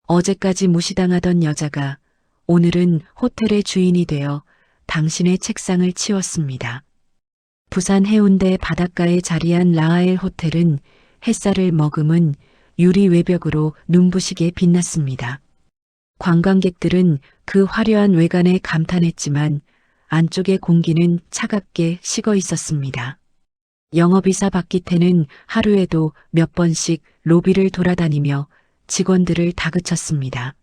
어제까지 무시당하던 여자가 오늘은 호텔의 주인이 되어 당신의 책상을 치웠습니다. 부산 해운대 바닷가에 자리한 라하엘 호텔은 햇살을 머금은 유리 외벽으로 눈부시게 빛났습니다. 관광객들은 그 화려한 외관에 감탄했지만 안쪽의 공기는 차갑게 식어 있었습니다. 영업이사 박기태는 하루에도 몇 번씩 로비를 돌아다니며 직원들을 다그쳤습니다.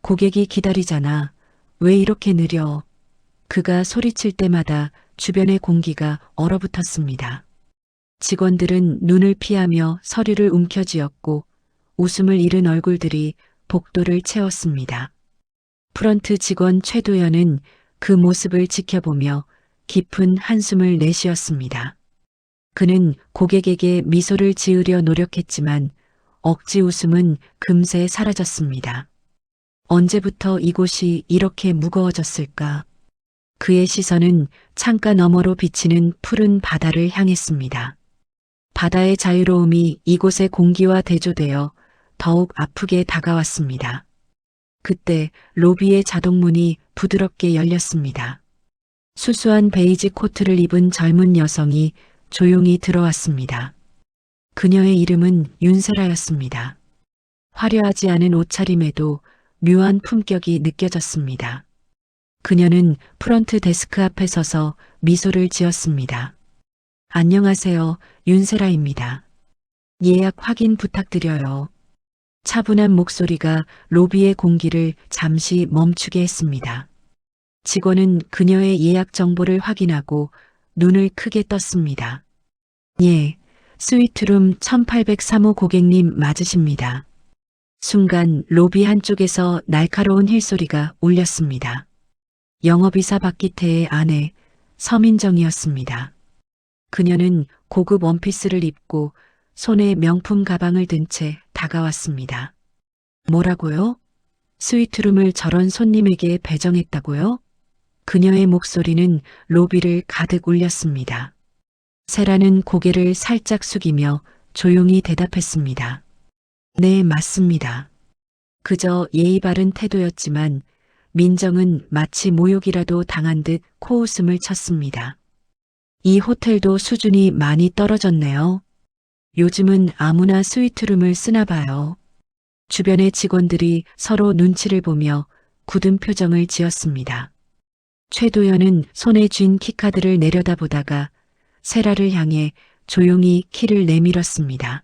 고객이 기다리잖아. 왜 이렇게 느려? 그가 소리칠 때마다 주변의 공기가 얼어붙었습니다. 직원들은 눈을 피하며 서류를 움켜쥐었고 웃음을 잃은 얼굴들이 복도를 채웠습니다. 프런트 직원 최도연은 그 모습을 지켜보며 깊은 한숨을 내쉬었습니다. 그는 고객에게 미소를 지으려 노력했지만 억지 웃음은 금세 사라졌습니다. 언제부터 이곳이 이렇게 무거워졌을까? 그의 시선은 창가 너머로 비치는 푸른 바다를 향했습니다. 바다의 자유로움이 이곳의 공기와 대조되어 더욱 아프게 다가왔습니다. 그때 로비의 자동문이 부드럽게 열렸습니다. 수수한 베이지 코트를 입은 젊은 여성이 조용히 들어왔습니다. 그녀의 이름은 윤세라였습니다. 화려하지 않은 옷차림에도 묘한 품격이 느껴졌습니다. 그녀는 프런트 데스크 앞에 서서 미소를 지었습니다. 안녕하세요, 윤세라입니다. 예약 확인 부탁드려요. 차분한 목소리가 로비의 공기를 잠시 멈추게 했습니다. 직원은 그녀의 예약 정보를 확인하고 눈을 크게 떴습니다. 예, 스위트룸 1803호 고객님 맞으십니다. 순간 로비 한쪽에서 날카로운 힐소리가 울렸습니다. 영업이사 박기태의 아내 서민정이었습니다. 그녀는 고급 원피스를 입고 손에 명품 가방을 든 채 다가왔습니다. 뭐라고요? 스위트룸을 저런 손님에게 배정했다고요? 그녀의 목소리는 로비를 가득 울렸습니다. 세라는 고개를 살짝 숙이며 조용히 대답했습니다. 네, 맞습니다. 그저 예의 바른 태도였지만 민정은 마치 모욕이라도 당한 듯 코웃음을 쳤습니다. 이 호텔도 수준이 많이 떨어졌네요. 요즘은 아무나 스위트룸을 쓰나 봐요. 주변의 직원들이 서로 눈치를 보며 굳은 표정을 지었습니다. 최도연은 손에 쥔 키카드를 내려다보다가 세라를 향해 조용히 키를 내밀었습니다.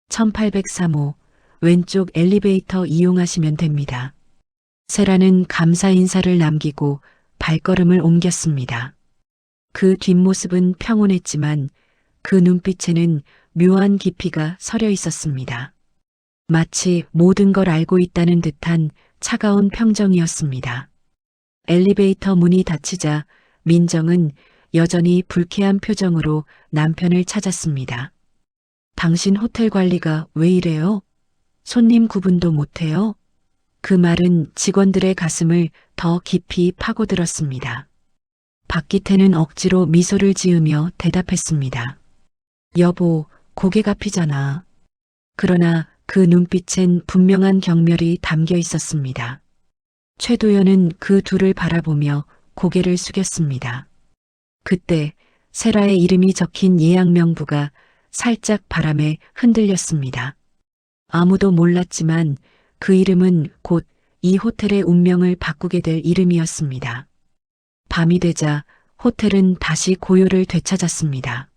1803호 왼쪽 엘리베이터 이용하시면 됩니다. 세라는 감사 인사를 남기고 발걸음을 옮겼습니다. 그 뒷모습은 평온했지만 그 눈빛에는 묘한 깊이가 서려 있었습니다. 마치 모든 걸 알고 있다는 듯한 차가운 평정이었습니다. 엘리베이터 문이 닫히자 민정은 여전히 불쾌한 표정으로 남편을 찾았습니다. 당신 호텔 관리가 왜 이래요? 손님 구분도 못해요? 그 말은 직원들의 가슴을 더 깊이 파고들었습니다. 박기태는 억지로 미소를 지으며 대답했습니다. 여보, 고객 앞이잖아. 그러나 그 눈빛엔 분명한 경멸이 담겨 있었습니다. 최도연은 그 둘을 바라보며 고개를 숙였습니다. 그때 세라의 이름이 적힌 예약 명부가 살짝 바람에 흔들렸습니다. 아무도 몰랐지만 그 이름은 곧 이 호텔의 운명을 바꾸게 될 이름이었습니다. 밤이 되자 호텔은 다시 고요를 되찾았습니다.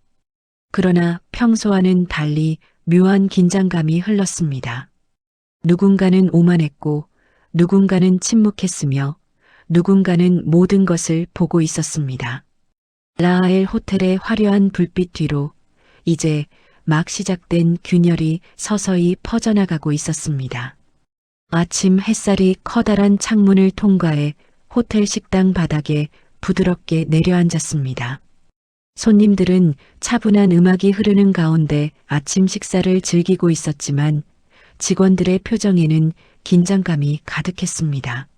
그러나 평소와는 달리 묘한 긴장감이 흘렀습니다. 누군가는 오만했고 누군가는 침묵했으며 누군가는 모든 것을 보고 있었습니다. 라하엘 호텔의 화려한 불빛 뒤로 이제 막 시작된 균열이 서서히 퍼져나가고 있었습니다. 아침 햇살이 커다란 창문을 통과해 호텔 식당 바닥에 부드럽게 내려앉았습니다. 손님들은 차분한 음악이 흐르는 가운데 아침 식사를 즐기고 있었지만 직원들의 표정에는 긴장감이 가득했습니다.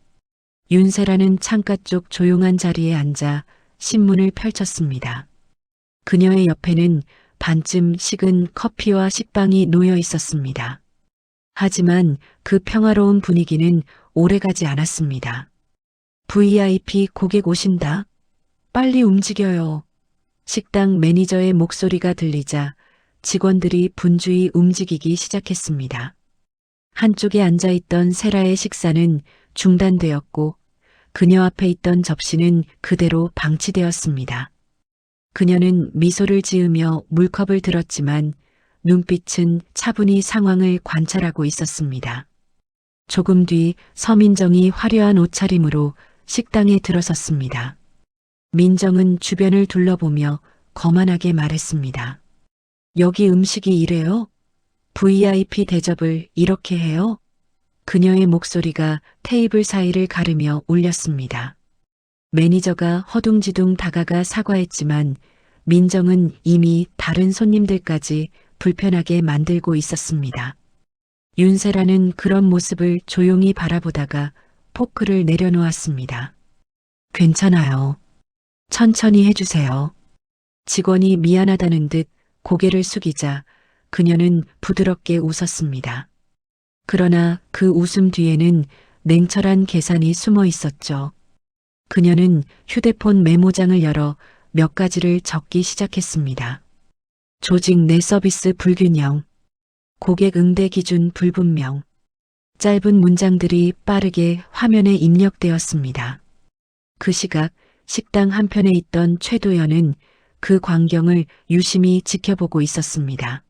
윤세라는 창가 쪽 조용한 자리에 앉아 신문을 펼쳤습니다. 그녀의 옆에는 반쯤 식은 커피와 식빵이 놓여 있었습니다. 하지만 그 평화로운 분위기는 오래가지 않았습니다. VIP 고객 오신다. 빨리 움직여요. 식당 매니저의 목소리가 들리자 직원들이 분주히 움직이기 시작했습니다. 한쪽에 앉아있던 세라의 식사는 중단되었고 그녀 앞에 있던 접시는 그대로 방치되었습니다. 그녀는 미소를 지으며 물컵을 들었지만 눈빛은 차분히 상황을 관찰하고 있었습니다. 조금 뒤 서민정이 화려한 옷차림으로 식당에 들어섰습니다. 민정은 주변을 둘러보며 거만하게 말했습니다. 여기 음식이 이래요? VIP 대접을 이렇게 해요? 그녀의 목소리가 테이블 사이를 가르며 울렸습니다. 매니저가 허둥지둥 다가가 사과했지만 민정은 이미 다른 손님들까지 불편하게 만들고 있었습니다. 윤세라는 그런 모습을 조용히 바라보다가 포크를 내려놓았습니다. 괜찮아요. 천천히 해주세요. 직원이 미안하다는 듯 고개를 숙이자 그녀는 부드럽게 웃었습니다. 그러나 그 웃음 뒤에는 냉철한 계산이 숨어 있었죠. 그녀는 휴대폰 메모장을 열어 몇 가지를 적기 시작했습니다. 조직 내 서비스 불균형, 고객 응대 기준 불분명, 짧은 문장들이 빠르게 화면에 입력되었습니다. 그 시각 식당 한편에 있던 최도연은 그 광경을 유심히 지켜보고 있었습니다.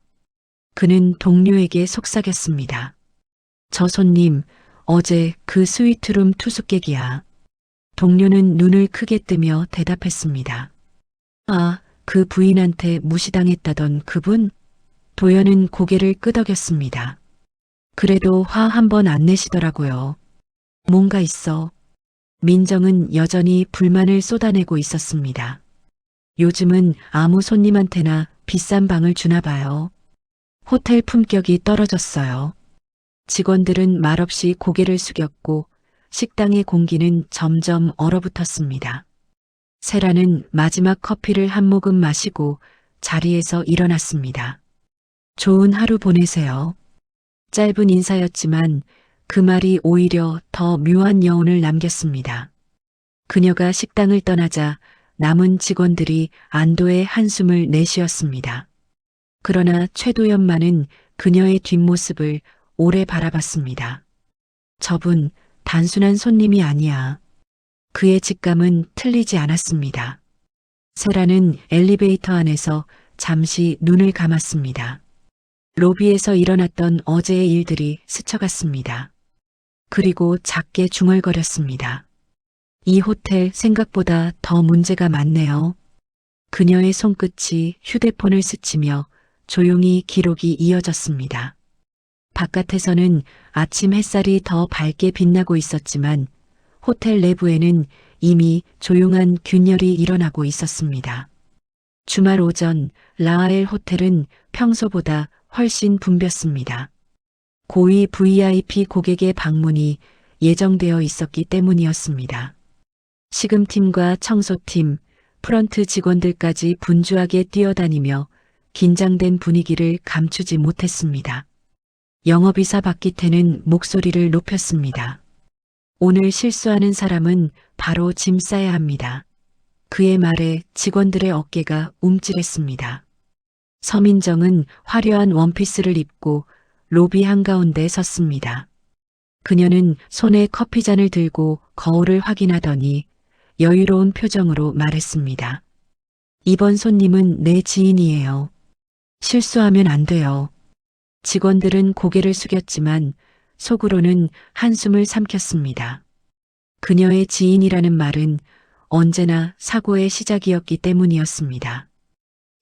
그는 동료에게 속삭였습니다. 저 손님, 어제 그 스위트룸 투숙객이야. 동료는 눈을 크게 뜨며 대답했습니다. 아, 그 부인한테 무시당했다던 그분? 도연은 고개를 끄덕였습니다. 그래도 화 한 번 안 내시더라고요. 뭔가 있어. 민정은 여전히 불만을 쏟아내고 있었습니다. 요즘은 아무 손님한테나 비싼 방을 주나 봐요. 호텔 품격이 떨어졌어요. 직원들은 말없이 고개를 숙였고 식당의 공기는 점점 얼어붙었습니다. 세라는 마지막 커피를 한 모금 마시고 자리에서 일어났습니다. 좋은 하루 보내세요. 짧은 인사였지만 그 말이 오히려 더 묘한 여운을 남겼습니다. 그녀가 식당을 떠나자 남은 직원들이 안도의 한숨을 내쉬었습니다. 그러나 최도연만은 그녀의 뒷모습을 오래 바라봤습니다. 저분 단순한 손님이 아니야. 그의 직감은 틀리지 않았습니다. 세라는 엘리베이터 안에서 잠시 눈을 감았습니다. 로비에서 일어났던 어제의 일들이 스쳐갔습니다. 그리고 작게 중얼거렸습니다. 이 호텔 생각보다 더 문제가 많네요. 그녀의 손끝이 휴대폰을 스치며 조용히 기록이 이어졌습니다. 바깥에서는 아침 햇살이 더 밝게 빛나고 있었지만 호텔 내부에는 이미 조용한 균열이 일어나고 있었습니다. 주말 오전 라하엘 호텔은 평소보다 훨씬 붐볐습니다. 고위 VIP 고객의 방문이 예정되어 있었기 때문이었습니다. 식음팀과 청소팀, 프런트 직원들까지 분주하게 뛰어다니며 긴장된 분위기를 감추지 못했습니다. 영업이사 박기태는 목소리를 높였습니다. 오늘 실수하는 사람은 바로 짐 싸야 합니다. 그의 말에 직원들의 어깨가 움찔했습니다. 서민정은 화려한 원피스를 입고 로비 한가운데 섰습니다. 그녀는 손에 커피잔을 들고 거울을 확인하더니 여유로운 표정으로 말했습니다. 이번 손님은 내 지인이에요. 실수하면 안 돼요. 직원들은 고개를 숙였지만 속으로는 한숨을 삼켰습니다. 그녀의 지인이라는 말은 언제나 사고의 시작이었기 때문이었습니다.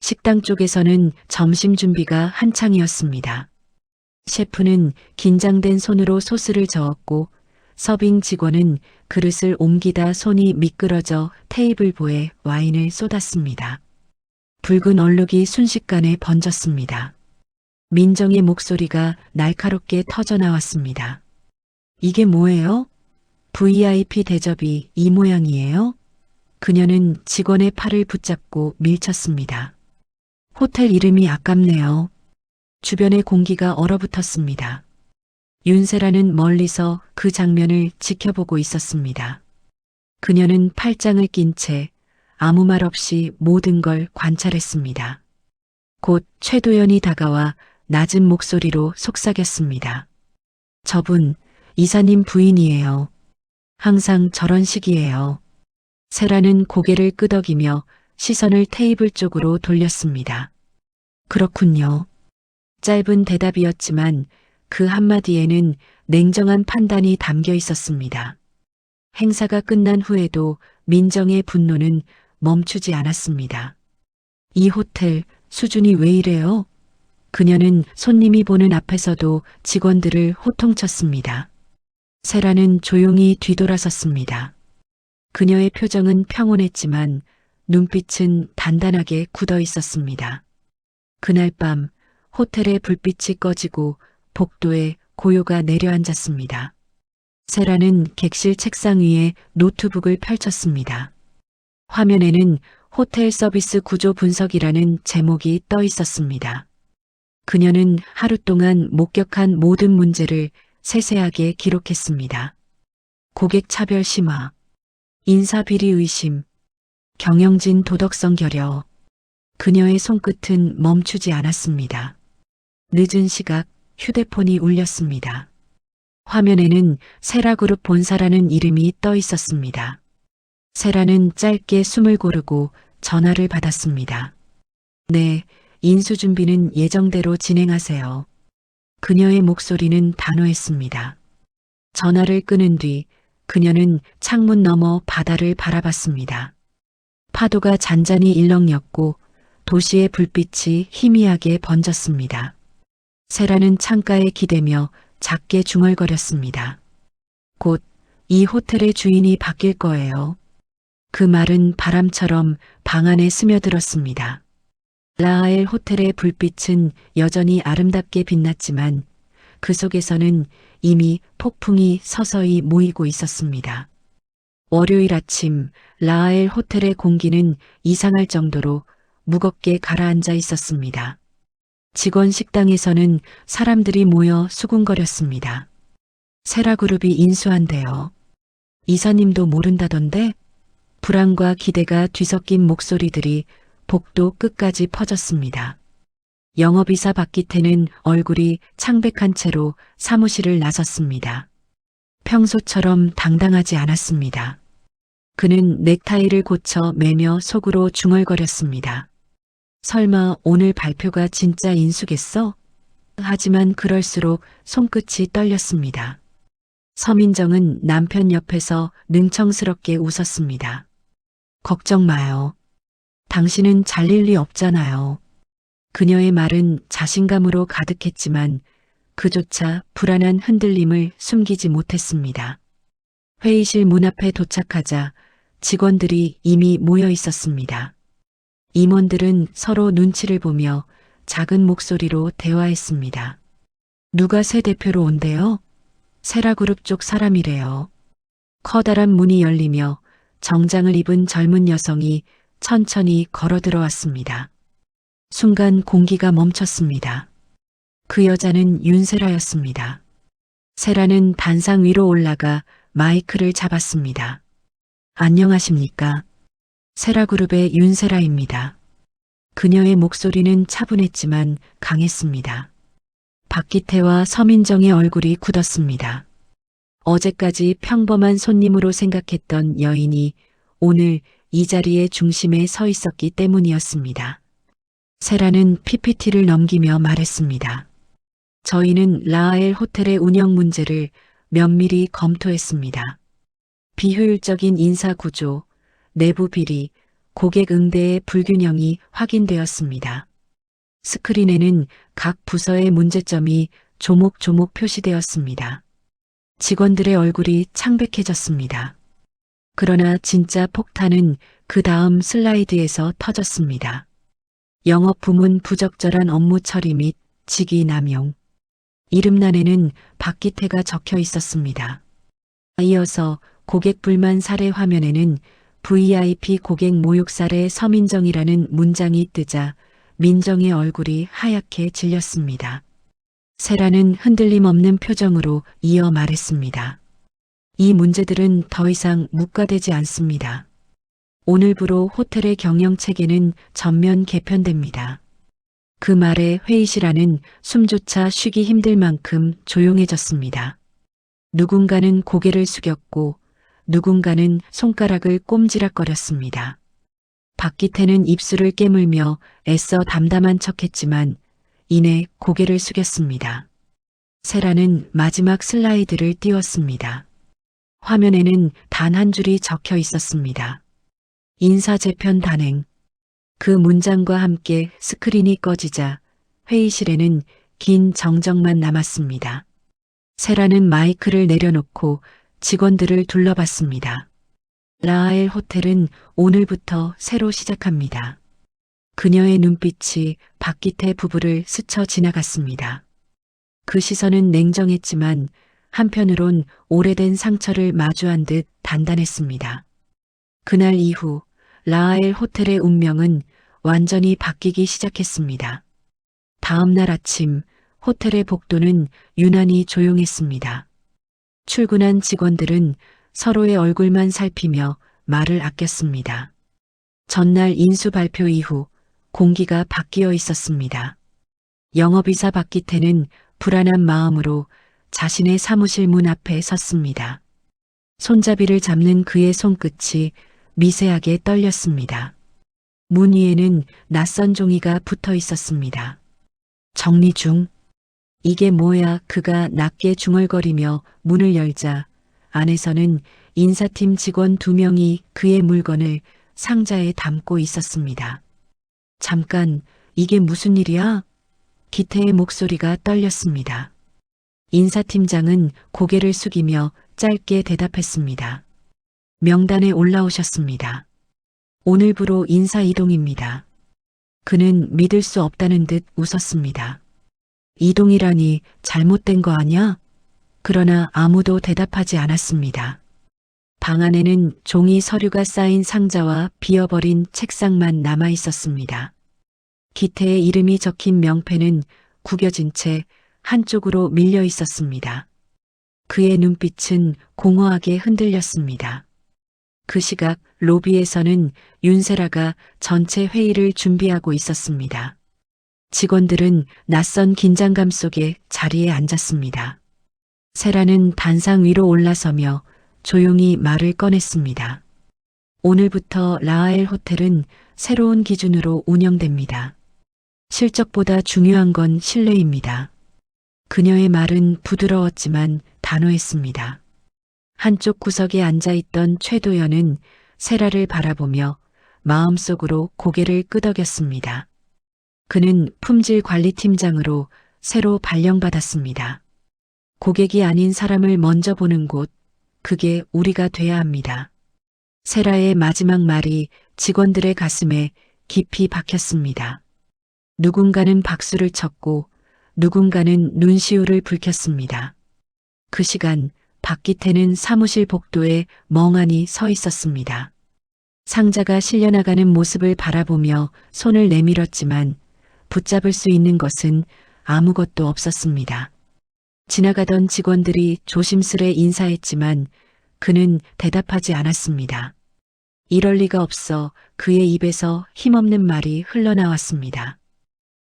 식당 쪽에서는 점심 준비가 한창이었습니다. 셰프는 긴장된 손으로 소스를 저었고 서빙 직원은 그릇을 옮기다 손이 미끄러져 테이블보에 와인을 쏟았습니다. 붉은 얼룩이 순식간에 번졌습니다. 민정의 목소리가 날카롭게 터져나왔습니다. 이게 뭐예요? VIP 대접이 이 모양이에요? 그녀는 직원의 팔을 붙잡고 밀쳤습니다. 호텔 이름이 아깝네요. 주변의 공기가 얼어붙었습니다. 윤세라는 멀리서 그 장면을 지켜보고 있었습니다. 그녀는 팔짱을 낀 채 아무 말 없이 모든 걸 관찰했습니다. 곧 최도연이 다가와 낮은 목소리로 속삭였습니다. 저분, 이사님 부인이에요. 항상 저런 식이에요. 세라는 고개를 끄덕이며 시선을 테이블 쪽으로 돌렸습니다. 그렇군요. 짧은 대답이었지만 그 한마디에는 냉정한 판단이 담겨 있었습니다. 행사가 끝난 후에도 민정의 분노는 멈추지 않았습니다. 이 호텔 수준이 왜 이래요? 그녀는 손님이 보는 앞에서도 직원들을 호통쳤습니다. 세라는 조용히 뒤돌아섰습니다. 그녀의 표정은 평온했지만 눈빛은 단단하게 굳어 있었습니다. 그날 밤 호텔의 불빛이 꺼지고 복도에 고요가 내려앉았습니다. 세라는 객실 책상 위에 노트북을 펼쳤습니다. 화면에는 호텔 서비스 구조 분석이라는 제목이 떠 있었습니다. 그녀는 하루 동안 목격한 모든 문제를 세세하게 기록했습니다. 고객 차별 심화, 인사 비리 의심, 경영진 도덕성 결여. 그녀의 손끝은 멈추지 않았습니다. 늦은 시각 휴대폰이 울렸습니다. 화면에는 세라그룹 본사라는 이름이 떠 있었습니다. 세라는 짧게 숨을 고르고 전화를 받았습니다. 네, 인수 준비는 예정대로 진행하세요. 그녀의 목소리는 단호했습니다. 전화를 끊은 뒤 그녀는 창문 너머 바다를 바라봤습니다. 파도가 잔잔히 일렁였고 도시의 불빛이 희미하게 번졌습니다. 세라는 창가에 기대며 작게 중얼거렸습니다. 곧 이 호텔의 주인이 바뀔 거예요. 그 말은 바람처럼 방 안에 스며들었습니다. 라하엘 호텔의 불빛은 여전히 아름답게 빛났지만 그 속에서는 이미 폭풍이 서서히 모이고 있었습니다. 월요일 아침 라하엘 호텔의 공기는 이상할 정도로 무겁게 가라앉아 있었습니다. 직원 식당에서는 사람들이 모여 수군거렸습니다. 세라그룹이 인수한대요. 이사님도 모른다던데? 불안과 기대가 뒤섞인 목소리들이 복도 끝까지 퍼졌습니다. 영업이사 박기태는 얼굴이 창백한 채로 사무실을 나섰습니다. 평소처럼 당당하지 않았습니다. 그는 넥타이를 고쳐 매며 속으로 중얼거렸습니다. 설마 오늘 발표가 진짜 인수겠어? 하지만 그럴수록 손끝이 떨렸습니다. 서민정은 남편 옆에서 능청스럽게 웃었습니다. 걱정 마요. 당신은 잘릴 리 없잖아요. 그녀의 말은 자신감으로 가득했지만 그조차 불안한 흔들림을 숨기지 못했습니다. 회의실 문 앞에 도착하자 직원들이 이미 모여 있었습니다. 임원들은 서로 눈치를 보며 작은 목소리로 대화했습니다. 누가 새 대표로 온대요? 세라그룹 쪽 사람이래요. 커다란 문이 열리며 정장을 입은 젊은 여성이 천천히 걸어 들어왔습니다. 순간 공기가 멈췄습니다. 그 여자는 윤세라였습니다. 세라는 단상 위로 올라가 마이크를 잡았습니다. 안녕하십니까? 세라그룹의 윤세라입니다. 그녀의 목소리는 차분했지만 강했습니다. 박기태와 서민정의 얼굴이 굳었습니다. 어제까지 평범한 손님으로 생각했던 여인이 오늘 이 자리의 중심에 서 있었기 때문이었습니다. 세라는 PPT를 넘기며 말했습니다. 저희는 라하엘 호텔의 운영 문제를 면밀히 검토했습니다. 비효율적인 인사 구조, 내부 비리, 고객 응대의 불균형이 확인되었습니다. 스크린에는 각 부서의 문제점이 조목조목 표시되었습니다. 직원들의 얼굴이 창백해졌습니다. 그러나 진짜 폭탄은 그 다음 슬라이드에서 터졌습니다. 영업 부문 부적절한 업무 처리 및 직위 남용. 이름란에는 박기태가 적혀 있었습니다. 이어서 고객 불만 사례 화면에는 VIP 고객 모욕 사례 서민정이라는 문장이 뜨자 민정의 얼굴이 하얗게 질렸습니다. 세라는 흔들림 없는 표정으로 이어 말했습니다. 이 문제들은 더 이상 묵과되지 않습니다. 오늘부로 호텔의 경영 체계는 전면 개편됩니다. 그 말에 회의실 안은 숨조차 쉬기 힘들 만큼 조용해졌습니다. 누군가는 고개를 숙였고 누군가는 손가락을 꼼지락거렸습니다. 박기태는 입술을 깨물며 애써 담담한 척했지만 이내 고개를 숙였습니다. 세라는 마지막 슬라이드를 띄웠습니다. 화면에는 단 한 줄이 적혀 있었습니다. 인사재편 단행. 그 문장과 함께 스크린이 꺼지자 회의실에는 긴 정적만 남았습니다. 세라는 마이크를 내려놓고 직원들을 둘러봤습니다. 라하엘 호텔은 오늘부터 새로 시작합니다. 그녀의 눈빛이 박기태 부부를 스쳐 지나갔습니다. 그 시선은 냉정했지만 한편으론 오래된 상처를 마주한 듯 단단했습니다. 그날 이후 라하엘 호텔의 운명은 완전히 바뀌기 시작했습니다. 다음 날 아침 호텔의 복도는 유난히 조용했습니다. 출근한 직원들은 서로의 얼굴만 살피며 말을 아꼈습니다. 전날 인수 발표 이후 공기가 바뀌어 있었습니다. 영업이사 박기태는 불안한 마음으로 자신의 사무실 문 앞에 섰습니다. 손잡이를 잡는 그의 손끝이 미세하게 떨렸습니다. 문 위에는 낯선 종이가 붙어 있었습니다. 정리 중. 이게 뭐야? 그가 낮게 중얼거리며 문을 열자 안에서는 인사팀 직원 2명이 그의 물건을 상자에 담고 있었습니다. 잠깐, 이게 무슨 일이야? 기태의 목소리가 떨렸습니다. 인사팀장은 고개를 숙이며 짧게 대답했습니다. 명단에 올라오셨습니다. 오늘부로 인사 이동입니다. 그는 믿을 수 없다는 듯 웃었습니다. 이동이라니 잘못된 거 아냐? 그러나 아무도 대답하지 않았습니다. 방 안에는 종이 서류가 쌓인 상자와 비어버린 책상만 남아 있었습니다. 기태의 이름이 적힌 명패는 구겨진 채 한쪽으로 밀려 있었습니다. 그의 눈빛은 공허하게 흔들렸습니다. 그 시각 로비에서는 윤세라가 전체 회의를 준비하고 있었습니다. 직원들은 낯선 긴장감 속에 자리에 앉았습니다. 세라는 단상 위로 올라서며 조용히 말을 꺼냈습니다. 오늘부터 라하엘 호텔은 새로운 기준으로 운영됩니다. 실적보다 중요한 건 신뢰입니다. 그녀의 말은 부드러웠지만 단호했습니다. 한쪽 구석에 앉아있던 최도연은 세라를 바라보며 마음속으로 고개를 끄덕였습니다. 그는 품질관리팀장으로 새로 발령받았습니다. 고객이 아닌 사람을 먼저 보는 곳, 그게 우리가 돼야 합니다. 세라의 마지막 말이 직원들의 가슴에 깊이 박혔습니다. 누군가는 박수를 쳤고 누군가는 눈시울을 붉혔습니다. 그 시간 박기태는 사무실 복도에 멍하니 서 있었습니다. 상자가 실려나가는 모습을 바라보며 손을 내밀었지만 붙잡을 수 있는 것은 아무것도 없었습니다. 지나가던 직원들이 조심스레 인사했지만 그는 대답하지 않았습니다. 이럴 리가 없어 그의 입에서 힘없는 말이 흘러나왔습니다.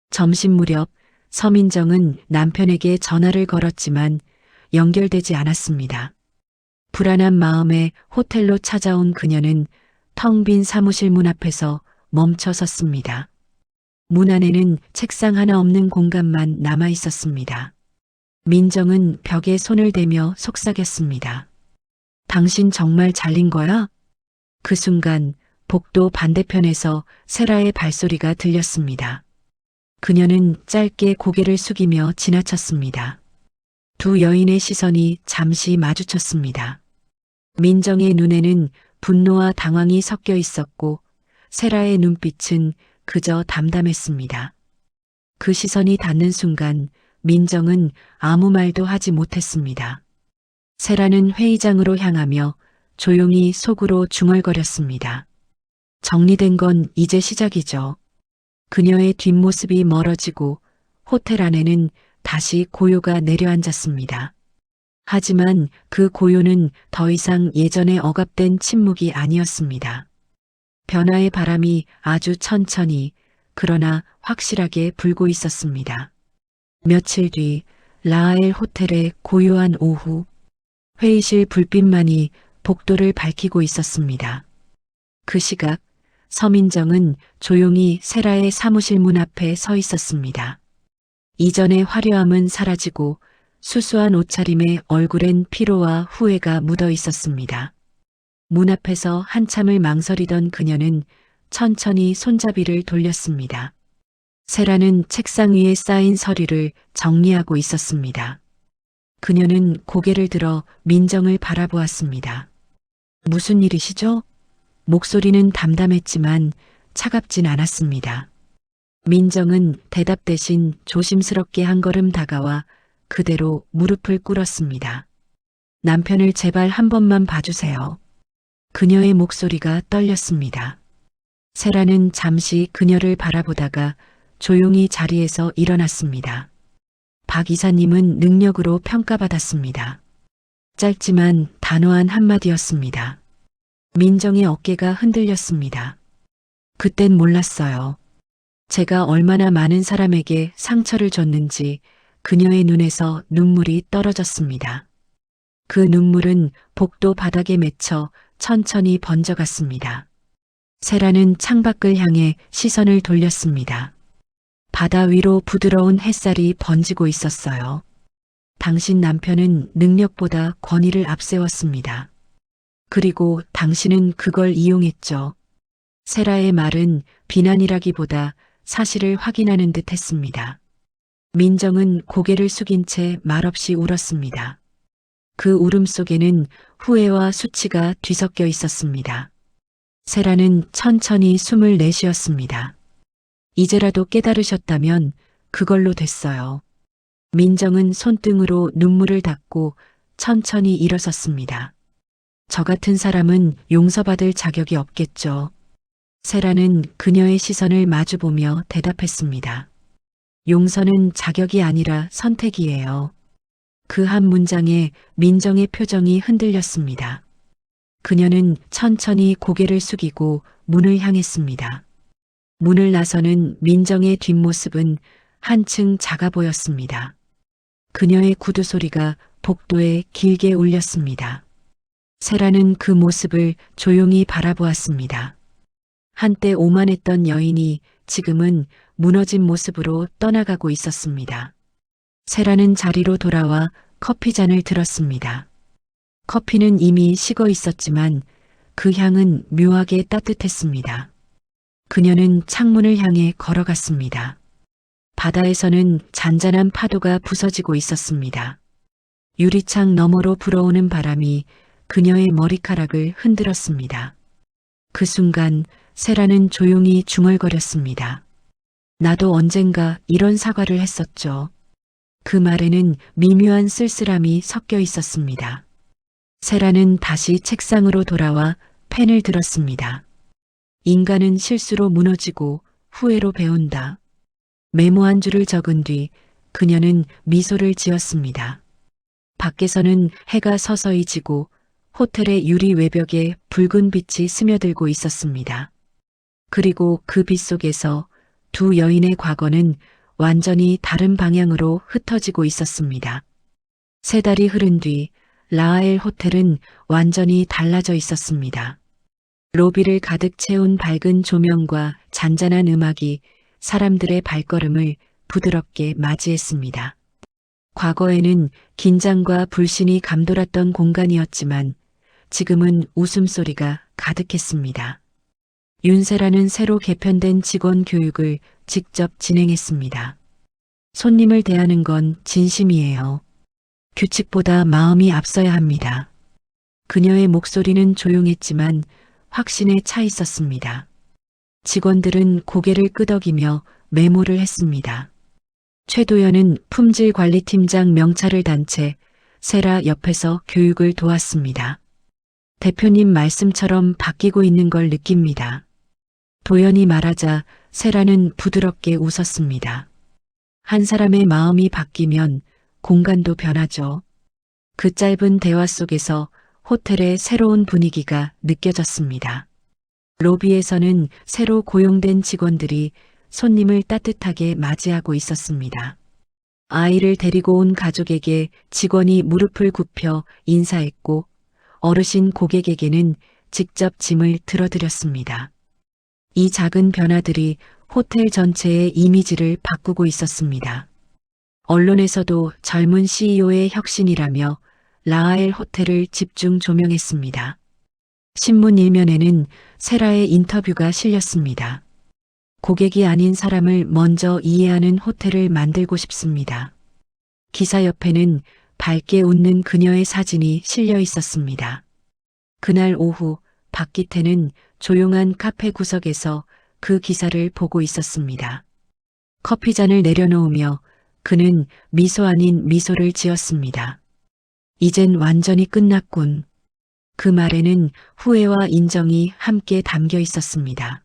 점심 무렵 서민정은 남편에게 전화를 걸었지만 연결되지 않았습니다. 불안한 마음에 호텔로 찾아온 그녀는 텅 빈 사무실 문 앞에서 멈춰 섰습니다. 문 안에는 책상 하나 없는 공간만 남아 있었습니다. 민정은 벽에 손을 대며 속삭였습니다. 당신 정말 잘린 거야? 그 순간 복도 반대편에서 세라의 발소리가 들렸습니다. 그녀는 짧게 고개를 숙이며 지나쳤습니다. 두 여인의 시선이 잠시 마주쳤습니다. 민정의 눈에는 분노와 당황이 섞여 있었고 세라의 눈빛은 그저 담담했습니다. 그 시선이 닿는 순간 민정은 아무 말도 하지 못했습니다. 세라는 회의장으로 향하며 조용히 속으로 중얼거렸습니다. 정리된 건 이제 시작이죠. 그녀의 뒷모습이 멀어지고 호텔 안에는 다시 고요가 내려앉았습니다. 하지만 그 고요는 더 이상 예전의 억압된 침묵이 아니었습니다. 변화의 바람이 아주 천천히 그러나 확실하게 불고 있었습니다. 며칠 뒤 라하엘 호텔의 고요한 오후, 회의실 불빛만이 복도를 밝히고 있었습니다. 그 시각 서민정은 조용히 세라의 사무실 문 앞에 서 있었습니다. 이전의 화려함은 사라지고 수수한 옷차림에 얼굴엔 피로와 후회가 묻어 있었습니다. 문 앞에서 한참을 망설이던 그녀는 천천히 손잡이를 돌렸습니다. 세라는 책상 위에 쌓인 서류를 정리하고 있었습니다. 그녀는 고개를 들어 민정을 바라보았습니다. 무슨 일이시죠? 목소리는 담담했지만 차갑진 않았습니다. 민정은 대답 대신 조심스럽게 한 걸음 다가와 그대로 무릎을 꿇었습니다. 남편을 제발 한 번만 봐주세요. 그녀의 목소리가 떨렸습니다. 세라는 잠시 그녀를 바라보다가 조용히 자리에서 일어났습니다. 박 이사님은 능력으로 평가받았습니다. 짧지만 단호한 한마디였습니다. 민정의 어깨가 흔들렸습니다. 그땐 몰랐어요. 제가 얼마나 많은 사람에게 상처를 줬는지 그녀의 눈에서 눈물이 떨어졌습니다. 그 눈물은 복도 바닥에 맺혀 천천히 번져갔습니다. 세라는 창밖을 향해 시선을 돌렸습니다. 바다 위로 부드러운 햇살이 번지고 있었어요. 당신 남편은 능력보다 권위를 앞세웠습니다. 그리고 당신은 그걸 이용했죠. 세라의 말은 비난이라기보다 사실을 확인하는 듯 했습니다. 민정은 고개를 숙인 채 말없이 울었습니다. 그 울음 속에는 후회와 수치가 뒤섞여 있었습니다. 세라는 천천히 숨을 내쉬었습니다. 이제라도 깨달으셨다면 그걸로 됐어요. 민정은 손등으로 눈물을 닦고 천천히 일어섰습니다. 저 같은 사람은 용서받을 자격이 없겠죠. 세라는 그녀의 시선을 마주보며 대답했습니다. 용서는 자격이 아니라 선택이에요. 그 한 문장에 민정의 표정이 흔들렸습니다. 그녀는 천천히 고개를 숙이고 문을 향했습니다. 문을 나서는 민정의 뒷모습은 한층 작아 보였습니다. 그녀의 구두 소리가 복도에 길게 울렸습니다. 세라는 그 모습을 조용히 바라보았습니다. 한때 오만했던 여인이 지금은 무너진 모습으로 떠나가고 있었습니다. 세라는 자리로 돌아와 커피잔을 들었습니다. 커피는 이미 식어 있었지만 그 향은 묘하게 따뜻했습니다. 그녀는 창문을 향해 걸어갔습니다. 바다에서는 잔잔한 파도가 부서지고 있었습니다. 유리창 너머로 불어오는 바람이 그녀의 머리카락을 흔들었습니다. 그 순간 세라는 조용히 중얼거렸습니다. 나도 언젠가 이런 사과를 했었죠. 그 말에는 미묘한 쓸쓸함이 섞여 있었습니다. 세라는 다시 책상으로 돌아와 펜을 들었습니다. 인간은 실수로 무너지고 후회로 배운다. 메모 한 줄을 적은 뒤 그녀는 미소를 지었습니다. 밖에서는 해가 서서히 지고 호텔의 유리 외벽에 붉은 빛이 스며들고 있었습니다. 그리고 그 빛 속에서 두 여인의 과거는 완전히 다른 방향으로 흩어지고 있었습니다. 세 달이 흐른 뒤 라하엘 호텔은 완전히 달라져 있었습니다. 로비를 가득 채운 밝은 조명과 잔잔한 음악이 사람들의 발걸음을 부드럽게 맞이했습니다. 과거에는 긴장과 불신이 감돌았던 공간이었지만 지금은 웃음소리가 가득했습니다. 윤세라는 새로 개편된 직원 교육을 직접 진행했습니다. 손님을 대하는 건 진심이에요. 규칙보다 마음이 앞서야 합니다. 그녀의 목소리는 조용했지만 확신에 차 있었습니다. 직원들은 고개를 끄덕이며 메모를 했습니다. 최도연은 품질관리팀장 명찰을 단 채 세라 옆에서 교육을 도왔습니다. 대표님 말씀처럼 바뀌고 있는 걸 느낍니다. 도연이 말하자 세라는 부드럽게 웃었습니다. 한 사람의 마음이 바뀌면 공간도 변하죠. 그 짧은 대화 속에서 호텔의 새로운 분위기가 느껴졌습니다. 로비에서는 새로 고용된 직원들이 손님을 따뜻하게 맞이하고 있었습니다. 아이를 데리고 온 가족에게 직원이 무릎을 굽혀 인사했고 어르신 고객에게는 직접 짐을 들어드렸습니다. 이 작은 변화들이 호텔 전체의 이미지를 바꾸고 있었습니다. 언론에서도 젊은 CEO의 혁신이라며 라하엘 호텔을 집중 조명했습니다. 신문 일면에는 세라의 인터뷰가 실렸습니다. 고객이 아닌 사람을 먼저 이해하는 호텔을 만들고 싶습니다. 기사 옆에는 밝게 웃는 그녀의 사진이 실려 있었습니다. 그날 오후 박기태는 조용한 카페 구석에서 그 기사를 보고 있었습니다. 커피잔을 내려놓으며 그는 미소 아닌 미소를 지었습니다. 이젠 완전히 끝났군. 그 말에는 후회와 인정이 함께 담겨 있었습니다.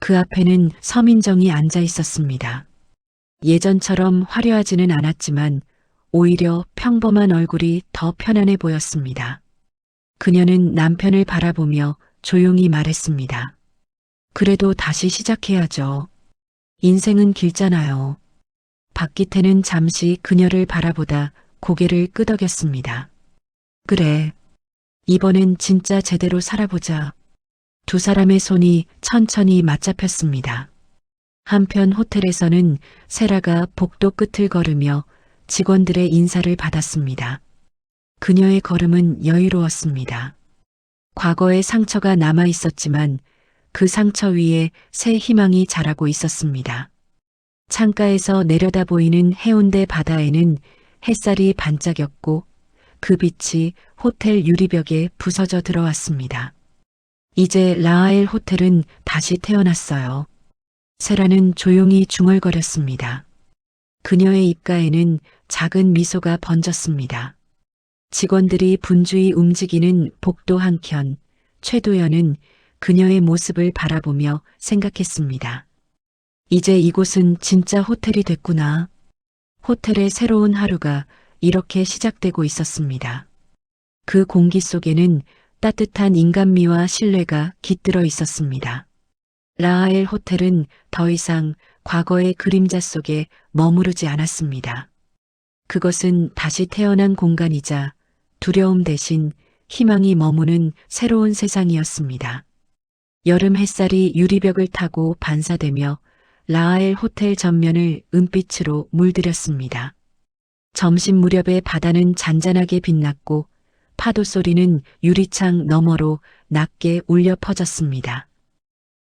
그 앞에는 서민정이 앉아 있었습니다. 예전처럼 화려하지는 않았지만 오히려 평범한 얼굴이 더 편안해 보였습니다. 그녀는 남편을 바라보며 조용히 말했습니다. 그래도 다시 시작해야죠. 인생은 길잖아요. 박기태는 잠시 그녀를 바라보다 고개를 끄덕였습니다. 그래. 이번엔 진짜 제대로 살아보자. 두 사람의 손이 천천히 맞잡혔습니다. 한편 호텔에서는 세라가 복도 끝을 걸으며 직원들의 인사를 받았습니다. 그녀의 걸음은 여유로웠습니다. 과거의 상처가 남아 있었지만 그 상처 위에 새 희망이 자라고 있었습니다. 창가에서 내려다 보이는 해운대 바다에는 햇살이 반짝였고 그 빛이 호텔 유리벽에 부서져 들어왔습니다. 이제 라하엘 호텔은 다시 태어났어요. 세라는 조용히 중얼거렸습니다. 그녀의 입가에는 작은 미소가 번졌습니다. 직원들이 분주히 움직이는 복도 한켠, 최도연은 그녀의 모습을 바라보며 생각했습니다. 이제 이곳은 진짜 호텔이 됐구나. 호텔의 새로운 하루가 이렇게 시작되고 있었습니다. 그 공기 속에는 따뜻한 인간미와 신뢰가 깃들어 있었습니다. 라하엘 호텔은 더 이상 과거의 그림자 속에 머무르지 않았습니다. 그것은 다시 태어난 공간이자 두려움 대신 희망이 머무는 새로운 세상이었습니다. 여름 햇살이 유리벽을 타고 반사되며 라하엘 호텔 전면을 은빛으로 물들였습니다. 점심 무렵의 바다는 잔잔하게 빛났고 파도 소리는 유리창 너머로 낮게 울려 퍼졌습니다.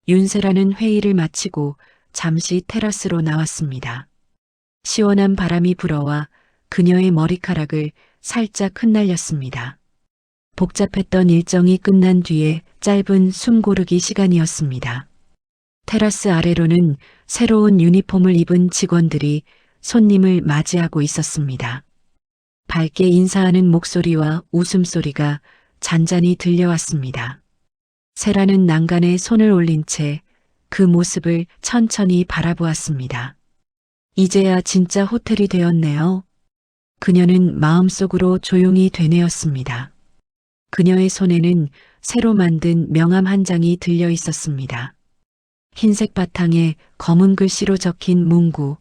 윤세라는 회의를 마치고 잠시 테라스로 나왔습니다. 시원한 바람이 불어와 그녀의 머리카락을 살짝 흩날렸습니다. 복잡했던 일정이 끝난 뒤에 짧은 숨 고르기 시간이었습니다. 테라스 아래로는 새로운 유니폼을 입은 직원들이 손님을 맞이하고 있었습니다. 밝게 인사하는 목소리와 웃음소리가 잔잔히 들려왔습니다. 세라는 난간에 손을 올린 채 그 모습을 천천히 바라보았습니다. 이제야 진짜 호텔이 되었네요. 그녀는 마음속으로 조용히 되뇌었습니다. 그녀의 손에는 새로 만든 명함 한 장이 들려 있었습니다. 흰색 바탕에 검은 글씨로 적힌 문구,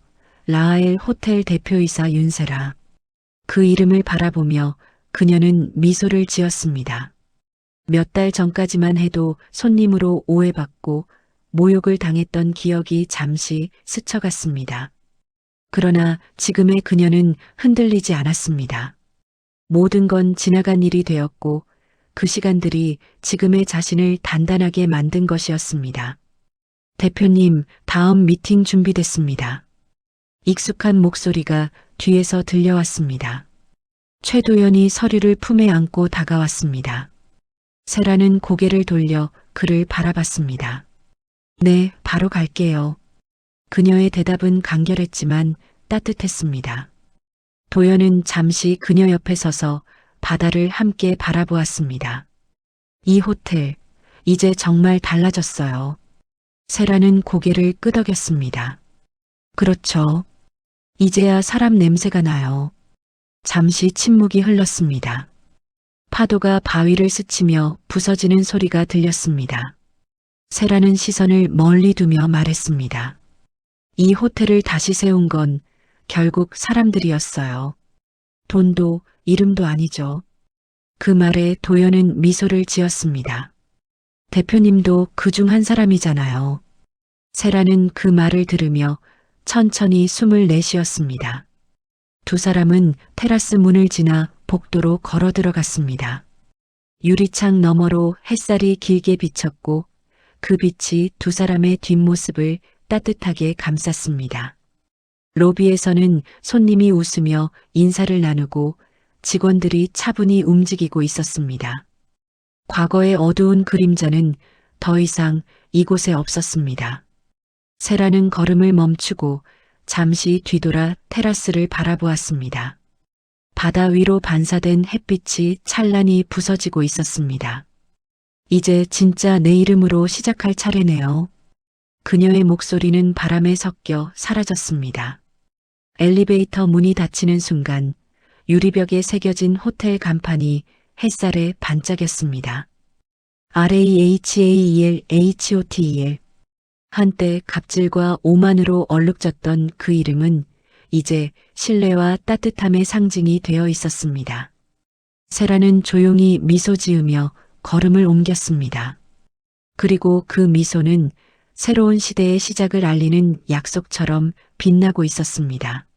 라하엘 호텔 대표이사 윤세라. 그 이름을 바라보며 그녀는 미소를 지었습니다. 몇 달 전까지만 해도 손님으로 오해받고 모욕을 당했던 기억이 잠시 스쳐갔습니다. 그러나 지금의 그녀는 흔들리지 않았습니다. 모든 건 지나간 일이 되었고 그 시간들이 지금의 자신을 단단하게 만든 것이었습니다. 대표님, 다음 미팅 준비됐습니다. 익숙한 목소리가 뒤에서 들려왔습니다. 최도연이 서류를 품에 안고 다가왔습니다. 세라는 고개를 돌려 그를 바라봤습니다. 네, 바로 갈게요. 그녀의 대답은 간결했지만 따뜻했습니다. 도연은 잠시 그녀 옆에 서서 바다를 함께 바라보았습니다. 이 호텔, 이제 정말 달라졌어요. 세라는 고개를 끄덕였습니다. 그렇죠. 이제야 사람 냄새가 나요. 잠시 침묵이 흘렀습니다. 파도가 바위를 스치며 부서지는 소리가 들렸습니다. 세라는 시선을 멀리 두며 말했습니다. 이 호텔을 다시 세운 건 결국 사람들이었어요. 돈도 이름도 아니죠. 그 말에 도연은 미소를 지었습니다. 대표님도 그중 한 사람이잖아요. 세라는 그 말을 들으며 천천히 숨을 내쉬었습니다. 두 사람은 테라스 문을 지나 복도로 걸어 들어갔습니다. 유리창 너머로 햇살이 길게 비쳤고 그 빛이 두 사람의 뒷모습을 따뜻하게 감쌌습니다. 로비에서는 손님이 웃으며 인사를 나누고 직원들이 차분히 움직이고 있었습니다. 과거의 어두운 그림자는 더 이상 이곳에 없었습니다. 세라는 걸음을 멈추고 잠시 뒤돌아 테라스를 바라보았습니다. 바다 위로 반사된 햇빛이 찬란히 부서지고 있었습니다. 이제 진짜 내 이름으로 시작할 차례네요. 그녀의 목소리는 바람에 섞여 사라졌습니다. 엘리베이터 문이 닫히는 순간 유리벽에 새겨진 호텔 간판이 햇살에 반짝였습니다. RAHAEL 한때 갑질과 오만으로 얼룩졌던 그 이름은 이제 신뢰와 따뜻함의 상징이 되어 있었습니다. 세라는 조용히 미소 지으며 걸음을 옮겼습니다. 그리고 그 미소는 새로운 시대의 시작을 알리는 약속처럼 빛나고 있었습니다.